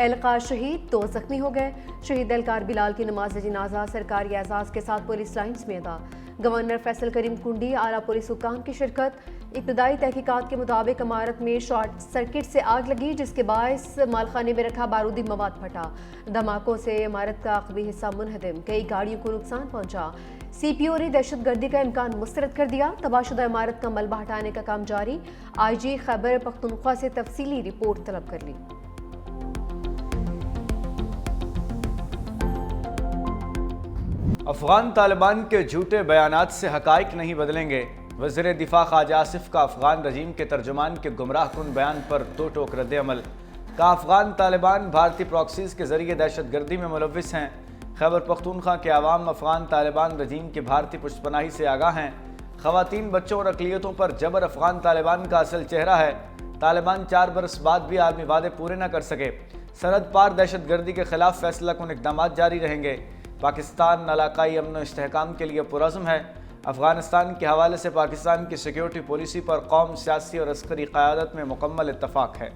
एहलकार शहीद, 2 जख्मी हो गए। शहीद एहलकार बिलाल की नमाज जनाजा सरकारी एजाज के साथ पुलिस लाइन्स में अदा। गवर्नर फैसल करीम कुंडी, आला पुलिस हुकाम की शिरकत। इब्तदाई तहकीकात के मुताबिक इमारत में शॉर्ट सर्किट से आग लगी, जिसके बायस मालखाने में रखा बारूदी मवाद फटा। धमाकों से इमारत का आखिरी हिस्सा मुनहदम, कई गाड़ियों को नुकसान पहुंचा। CPO ने दहशतगर्दी का इम्कान मुस्तरद कर दिया। तबाहशुदा इमारत का मलबा हटाने का काम जारी। IG खैबर पख्तूनख्वा से तफसीली रिपोर्ट तलब कर ली। अफगान तालिबान के झूठे बयानात से हकाइक नहीं बदलेंगे। वज़ीर दिफा ख्वाजा आसिफ का अफगान रजीम के तर्जुमान के गुमराह कुन बयान पर दो टोक रद्द अमल। का अफगान तालिबान भारतीय प्रॉक्सीज के जरिए दहशतगर्दी में मुलव्विस हैं। खैबर पख्तूनख्वा के अवाम अफगान तालिबान रजीम की भारतीय पुष्पनाही से आगाह हैं। ख़वातीन, बच्चों और अक़लियतों पर जबर अफगान तालिबान का असल चेहरा है। तालिबान 4 बरस बाद भी आर्मी वादे पूरे न कर सके। सरहद पार दहशतगर्दी के खिलाफ फैसला कुन इक़दाम जारी रहेंगे। पाकिस्तान इलाकाई अमन व इस्तेहकाम के लिए पुरज़्म है। अफगानिस्तान के हवाले से पाकिस्तान की सिक्योरिटी पॉलिसी पर कौम, सियासी और अस्करी क़यादत में मुकम्मल इत्तफ़ाक़ है।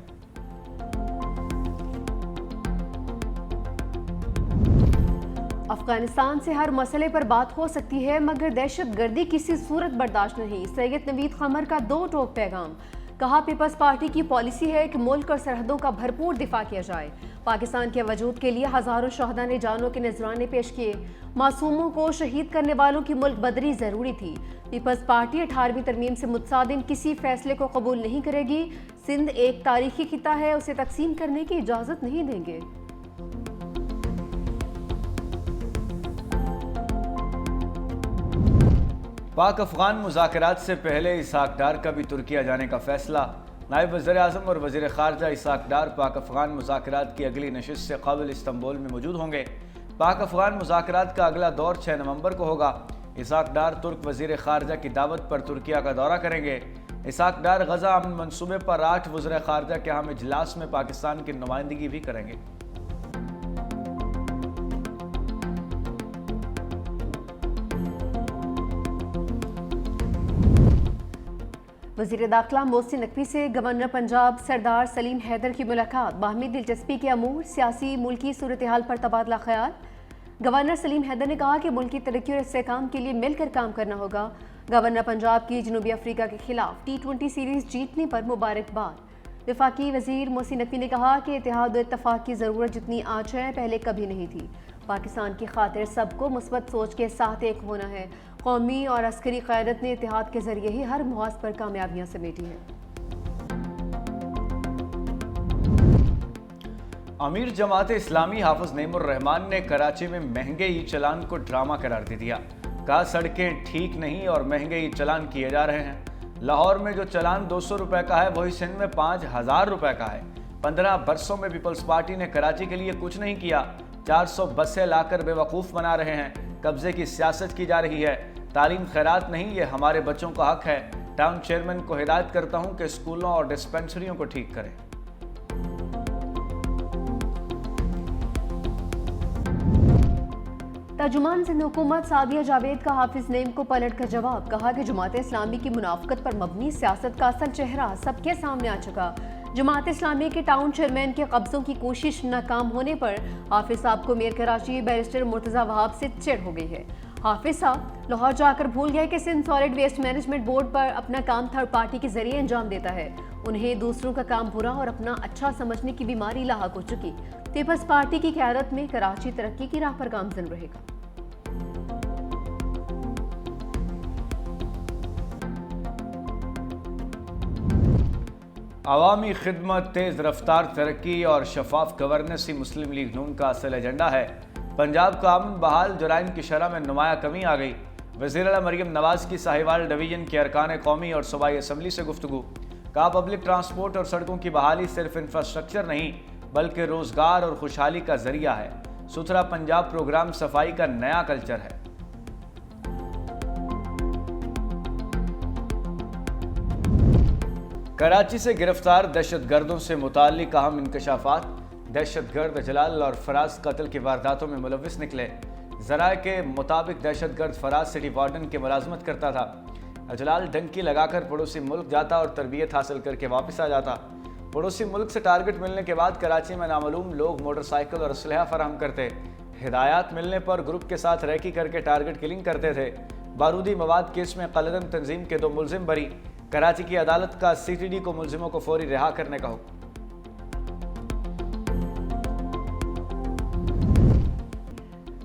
अफगानिस्तान से हर मसले पर बात हो सकती है, मगर दहशतगर्दी किसी सूरत बर्दाश्त नहीं। सैयद नवीद क़मर का 2 टोक पैगाम। कहा, पीपल्स पार्टी की पॉलिसी है कि मुल्क और सरहदों का भरपूर दिफा किया जाए। पाकिस्तान के वजूद के लिए हज़ारों शहदा ने जानों के नजराने पेश किए। मासूमों को शहीद करने वालों की मुल्क बदरी ज़रूरी थी। पीपल्स पार्टी 18वीं तरमीम से मुतसादिम किसी फैसले को कबूल नहीं करेगी। सिंध एक तारीखी खिता है, उसे तकसीम करने की इजाज़त नहीं देंगे। पाक अफगान मुज़ाकरात से इसाक डार का भी तुर्किया जाने का फैसला। नायब वज़ीर आज़म और वज़ीर ख़ारजा इसाक डार पाक अफगान मुज़ाकरात की अगली नशिस्त से क़ब्ल इस्तंबुल में मौजूद होंगे। पाक अफगान मुज़ाकरात का अगला दौर 6 नवंबर को होगा। इसाक डार तुर्क वज़ीर ख़ारजा की दावत पर तुर्किया का दौरा करेंगे। इसाक डार गज़ा अमन मनसूबे पर 8 वज़ीर ख़ारजा के अहम इजलास में पाकिस्तान की नुमाइंदगी भी करेंगे। वज़ीर दाखिला मोहसिन नकवी से गवर्नर पंजाब सरदार सलीम हैदर की मुलाकात। बाहमी दिलचस्पी के अमूर, सियासी मुल्की सूरत हाल पर तबादला ख्याल। गवर्नर सलीम हैदर ने कहा कि मुल्क की तरक्की और इस्तेहकाम के लिए मिलकर काम करना होगा। गवर्नर पंजाब की जनूबी अफ्रीका के खिलाफ T20 सीरीज जीतने पर मुबारकबाद। वफाकी वज़ीर मोहसिन नकवी ने कहा कि इत्तेहाद और इत्तफाक की ज़रूरत जितनी आज है, पहले कभी नहीं थी। पाकिस्तान की खातिर सबको मुस्बत सोच के साथ एक होना है। कौमी और अस्करी क़यादत ने इत्तेहाद के जरिए ही हर मुहाज पर कामयाबियां समेटी हैं। अमीर जमात इस्लामी हाफिज नईमुर रहमान ने कराची में महंगे ई चलान को ड्रामा करार दे दिया। कहा, सड़कें ठीक नहीं और महंगे ई चलान किए जा रहे हैं। लाहौर में जो चलान 200 रुपए का है, वही सिंध में 5000 रुपए का है। 15 बरसों में पीपल्स पार्टी ने कराची के लिए कुछ नहीं किया। 400 बसें लाकर बेवकूफ़ बना रहे हैं। कब्जे की सियासत की जा रही है। तालीम खैरात नहीं, ये हमारे बच्चों का हक है। टाउन चेयरमैन को हिदायत करता हूं कि स्कूलों और डिस्पेंसरियों को ठीक करें। तर्जुमान सिंध हुकूमत सादिया जावेद का हाफिज नईम को पलट कर जवाब। कहा कि जमात इस्लामी की मुनाफकत पर मबनी सियासत का असल चेहरा सबके सामने आ चुका। जमात इस्लामी के टाउन चेयरमैन के कब्जों की कोशिश नाकाम होने पर हाफिज साहब को मेयर कराची बैरिस्टर मुर्तज़ा वहाब से चिढ़ हो गई है। हाफिज साहब लाहौर जाकर भूल गए कि Sindh solid waste management board पर अपना काम थर्ड पार्टी के जरिए अंजाम देता है। उन्हें दूसरों का काम बुरा और अपना अच्छा समझने की बीमारी लाहक हो चुकी। पीपल्स पार्टी की क़यादत में कराची तरक्की की राह पर गामजन रहेगा। अवामी खिदमत, तेज़ रफ्तार तरक्की और शफाफ गवर्नेंस ही मुस्लिम लीग नून का असल एजेंडा है। पंजाब का अमन बहाल, जराइम की शरह में नुमाया कमी आ गई। वज़ीर आला मरियम नवाज की साहिवाल डिवीजन के अरकान कौमी और सूबाई असम्बली से गुफ्तगू। कहा, पब्लिक ट्रांसपोर्ट और सड़कों की बहाली सिर्फ इंफ्रास्ट्रक्चर नहीं बल्कि रोजगार और खुशहाली का जरिया है। सुथरा पंजाब प्रोग्राम सफाई का नया कल्चर है। कराची से गिरफ्तार दहशतगर्दों से मुताल्लिक अहम इंकशाफात। दहशतगर्द जलाल और फराज कत्ल की वारदातों में मुलव्विस निकले। ज़राए के मुताबिक दहशतगर्द फराज सिटी वार्डन की मुलाजमत करता था। जलाल डंकी लगाकर पड़ोसी मुल्क जाता और तरबियत हासिल करके वापस आ जाता। पड़ोसी मुल्क से टारगेट मिलने के बाद कराची में नामालूम लोग मोटरसाइकिल और असलहा फराहम करते, हिदायत मिलने पर ग्रुप के साथ रैकी करके टारगेट किलिंग करते थे। बारूदी मवाद केस में कलदन तंजीम के 2 मुलजिम बरी, कराची की अदालत का CTD को मुलजिमों को फौरी रिहा करने का हुक्म।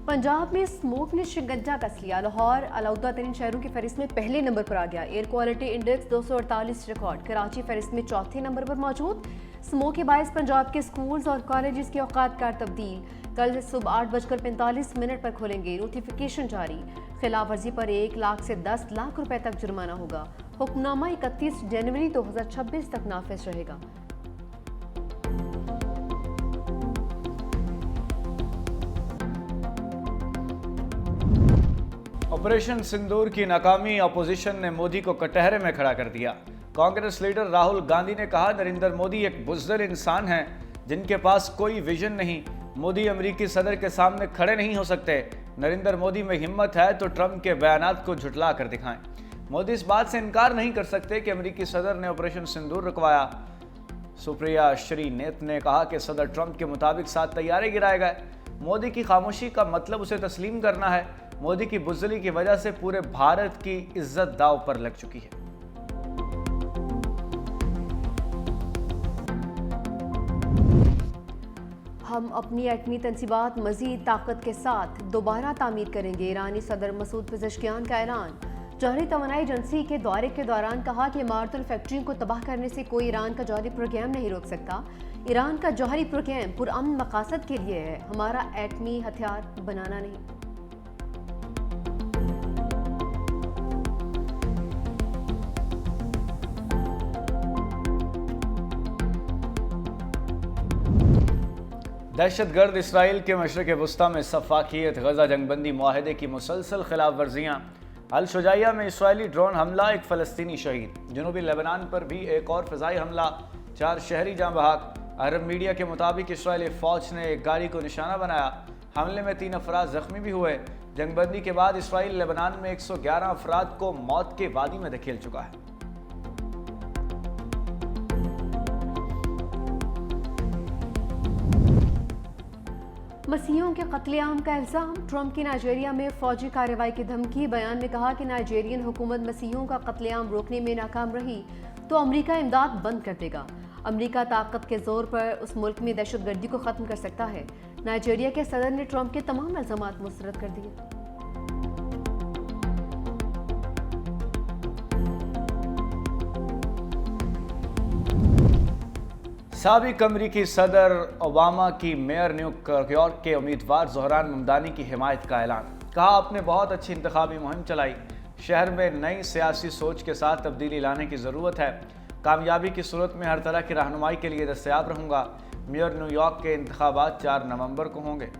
पंजाब में स्मोक ने शिकंजा कस लिया। लाहौर अलौदा तरीन शहरों की फहरिस्त में पहले नंबर पर आ गया। Air quality index 248 record. Karachi फहरिस्त में चौथे नंबर पर मौजूद। स्मोक के बायस पंजाब के स्कूल्स और कॉलेजेस के औकात कार तब्दील। कल सुबह 8:45 पर खोलेंगे। नोटिफिकेशन जारी। खिलाफ वर्जी पर 1 लाख से 10 लाख रुपए तक जुर्माना होगा। हुक्मनामा 31 जनवरी 2026 तक नाफिज रहेगा। ऑपरेशन सिंदूर की नाकामी अपोजिशन ने मोदी को कटहरे में खड़ा कर दिया। कांग्रेस लीडर राहुल गांधी ने कहा, नरेंद्र मोदी एक बुज़दिल इंसान हैं जिनके पास कोई विजन नहीं। मोदी अमेरिकी सदर के सामने खड़े नहीं हो सकते। नरेंद्र मोदी में हिम्मत है तो ट्रंप के बयानात को झुठला कर दिखाएं। मोदी इस बात से इनकार नहीं कर सकते कि अमेरिकी सदर ने ऑपरेशन सिंदूर रुकवाया। सुप्रिया श्रीनेत ने कहा कि सदर ट्रंप के मुताबिक 7 तैयारे गिराए गए। मोदी की खामोशी का मतलब उसे तस्लीम करना है। मोदी की बुज़दिली की वजह से पूरे भारत की इज्जत दांव पर लग चुकी है। हम अपनी एटमी तनसीबात मजीद ताकत के साथ दोबारा तामीर करेंगे। ईरानी सदर मसूद पेज़ेश्कियान का ऐलान। जौहरी तवानाई एजेंसी के दौरे के दौरान कहा कि इमारतुल फैक्ट्रियों को तबाह करने से कोई ईरान का जौहरी प्रोग्राम नहीं रोक सकता। ईरान का जौहरी प्रोग्राम पुरअमन मकासद के लिए है, हमारा एटमी हथियार बनाना नहीं। दहशतगर्द इसराइल के मशरक़ वस्ता में सफ़ाकियत, गजा जंगबंदी माहदे की मुसलसल खिलाफ वर्जियाँ। अल शुजाइया में इसराइली ड्रोन हमला, 1 फ़लस्तीनी शहीद। जनूबी लेबनान पर भी एक और फ़िज़ाई हमला, 4 शहरी जाँ बहक। अरब मीडिया के मुताबिक इसराइली फ़ौज ने एक गाड़ी को निशाना बनाया। हमले में 3 अफराद ज़ख्मी भी हुए। जंगबंदी के बाद इसराइल लेबनान में 111 अफराद को मौत के वादी में धकेल चुका है। मसीहों के कत्लेआम का इल्ज़ाम। ट्रंप की नाइजीरिया में फौजी कार्रवाई की धमकी। बयान में कहा कि नाइजीरियन हुकूमत मसीहों का कत्लेआम रोकने में नाकाम रही तो अमरीका इमदाद बंद कर देगा। अमरीका ताकत के जोर पर उस मुल्क में दहशतगर्दी को ख़त्म कर सकता है। नाइजीरिया के सदर ने ट्रंप के तमाम इल्ज़ामात मुस्तरद कर दिए। साबिक अमरीकी सदर ओबामा की मेयर न्यूयॉर्क के उम्मीदवार ज़ोहरान ममदानी की हिमायत का ऐलान। कहा, आपने बहुत अच्छी इंतखाबी मुहिम चलाई। शहर में नई सियासी सोच के साथ तब्दीली लाने की ज़रूरत है। कामयाबी की सूरत में हर तरह की रहनुमाई के लिए दस्तयाब रहूँगा। मेयर न्यूयॉर्क के इंतखाबात 4 नवंबर को होंगे।